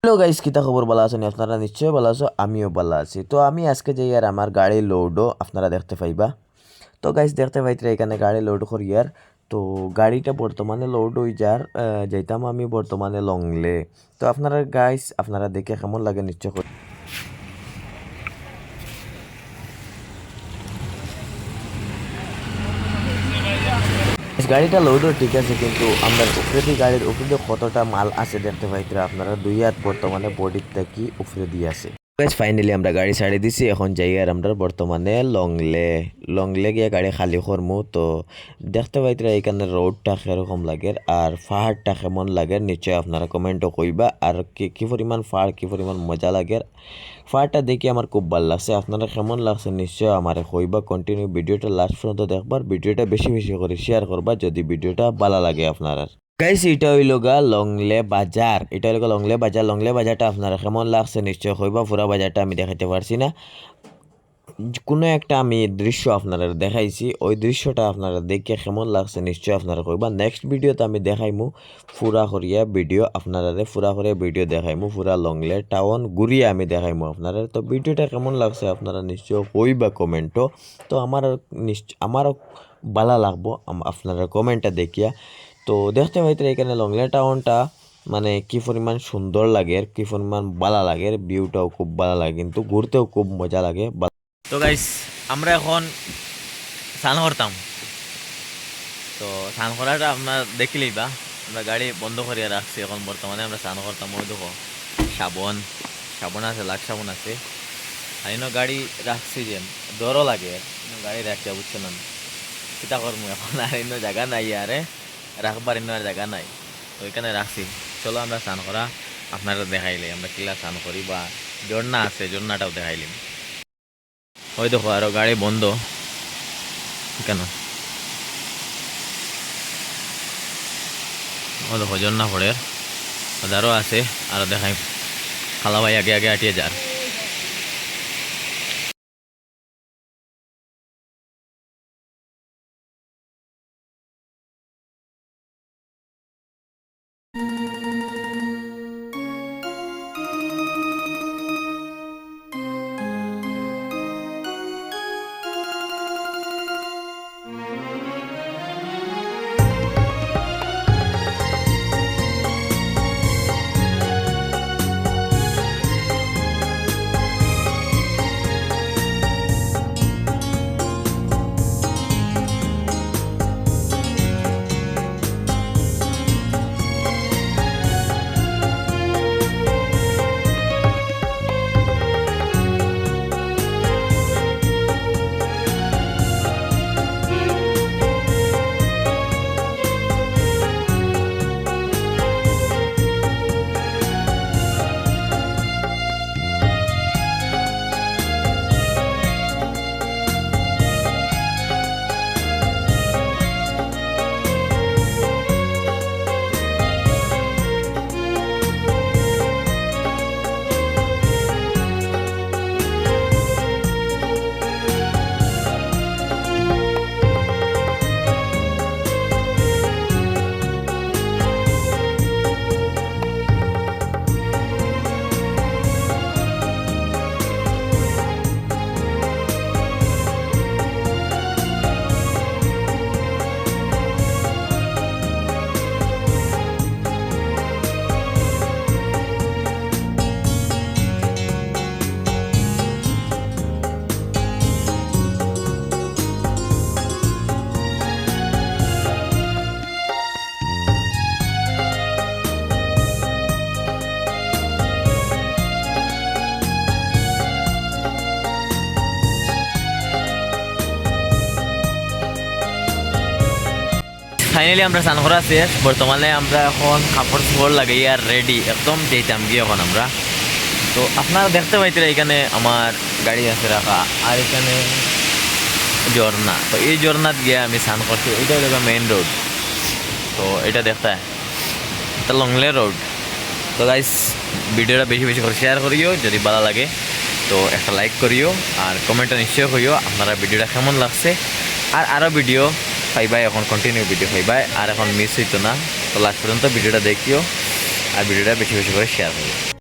Hello guys, কিতা খবর? ভালো আছেন? আপনারা নিশ্চয়ই ভালো আছো, আমিও ভালো আছি। তো আমি আজকে যাই আর আমার গাড়ি লোডও আপনারা দেখতে পাইবা। তো গাইস দেখতে পাইতে এখানে গাড়ি লোড করি আর তো গাড়িটা বর্তমানে লোড হয়ে যার যাইতাম আমি বর্তমানে লংলে। তো আপনারা গাইস আপনারা দেখে কেমন লাগে নিশ্চয় গাড়িটা লোডও ঠিক আছে, কিন্তু আমরা উপরে দিয়ে গাড়ির উপরে দিয়ে কতটা মাল আছে দেখতে পাইতে আপনারা দুই হাত বর্তমানে বডির থেকে উপরে দিয়ে আছে। গাইস ফাইনালি আমরা গাড়ি ছাড়ি দিছি, এখন যাই আর আমরা বর্তমানে লংলে গিয়ে গাড়ি খালি করমু। তো দেখতে পাইতে এখানে রোডটা কিরকম লাগে আর পাহাড়টা কেমন লাগে নিশ্চয় আপনারা কমেন্টও কইবা। আর কি পরিমাণ পাহাড়, কি পরিমাণ মজা লাগে পাহাড়টা দেখে আমার খুব ভালো লাগছে। আপনারা কেমন লাগছে নিশ্চয় আমার কইবা। কন্টিনিউ ভিডিওটা লাস্ট পর্যন্ত দেখবার, ভিডিওটা বেশি বেশি করে শেয়ার করবা যদি ভিডিওটা ভালো লাগে আপনারা। গাইস এটা হইল গা লংলে বাজার, এটা হইল লংলে বাজার। লংলে বাজারটা আপনারা কেমন লাগছে নিশ্চয় কইবা। পুরা বাজারটা আমি দেখাইতে পারছি না, কোনো একটা আমি দৃশ্য আপনারা দেখাইছি, ওই দৃশ্যটা আপনারা দেখে কেমন লাগছে নিশ্চয় আপনারা কইবা। নেক্সট ভিডিওতে আমি দেখাইমু ফুরা করিয়া ভিডিও আপনারা, ফুরা করিয়া ভিডিও দেখাইমু ফুরা লংলে টাউন ঘুরিয়ে আমি দেখাইমু আপনারা। তো ভিডিওটা কেমন লাগছে আপনারা নিশ্চয় কইবা কমেন্টও। তো আমারও ভালো লাগবো আপনারা কমেন্টটা দেখিয়া। তো দেখতে পাইতে এখানে লংলে টাউনটা মানে কি পরিমাণ সুন্দর লাগে, কি পরিমাণ ভালো লাগে, ভিউটাও খুব ভালো লাগে, কিন্তু ঘুরতেও খুব মজা লাগে। তো গাইস আমরা এখন স্নান করতাম। তো স্নান করাটা আপনার দেখলেই বা আমরা গাড়ি বন্ধ করিয়া রাখছি, এখন বর্তমানে আমরা স্নান করতাম। ওই দেখো সাবন আছে, লাখ সাবন আছে। আর গাড়ি রাখছি যে ডরও লাগে, গাড়ি রাখিয়া বুঝছো না চিন্তা করবো এখন। আর জায়গা নাই, আরে রাখবার আর জায়গা নাই, তো ওইখানে রাখছি। চলো আমরা স্নান করা আপনারা দেখাইলে আমরা কিলা স্নান করি, বা ঝর্ণা আছে ঝর্ণাটাও দেখাইলিম। ওই দেখো আরো গাড়ি বন্ধ কেন, ও দেখো ঝর্ণা পড়ে আরও আছে। আরো দেখাই খালা ভাই আগে আগে আটিয়ে যার। ফাইনালি আমরা স্নান করা শেষ, বর্তমানে আমরা এখন কাপড় চোপড় লাগাই আর রেডি একদম যেতাম গিয়ে এখন আমরা। তো আপনারা দেখতে পাইতেন এখানে আমার গাড়ি আছে রাখা, আর এখানে ঝর্ণা। তো এই ঝর্ণাত গিয়ে আমি স্নান করছি, এটা হলো মেইন রোড। তো এটা দেখতে এটা লংলে রোড। তো গাইস ভিডিওটা বেশি বেশি করে শেয়ার করিও, যদি ভালো লাগে তো একটা লাইক করিও, আর কমেন্টটা নিশ্চয় করিও আপনারা ভিডিওটা কেমন লাগছে। আর আরও ভিডিও পাইবাই, এখন কন্টিনিউ ভিডিও পাইবাই, আর এখন মিস হইতো না। তো লাস্ট পর্যন্ত ভিডিওটা দেখিও আর ভিডিওটা বেশি বেশি করে শেয়ার করিও।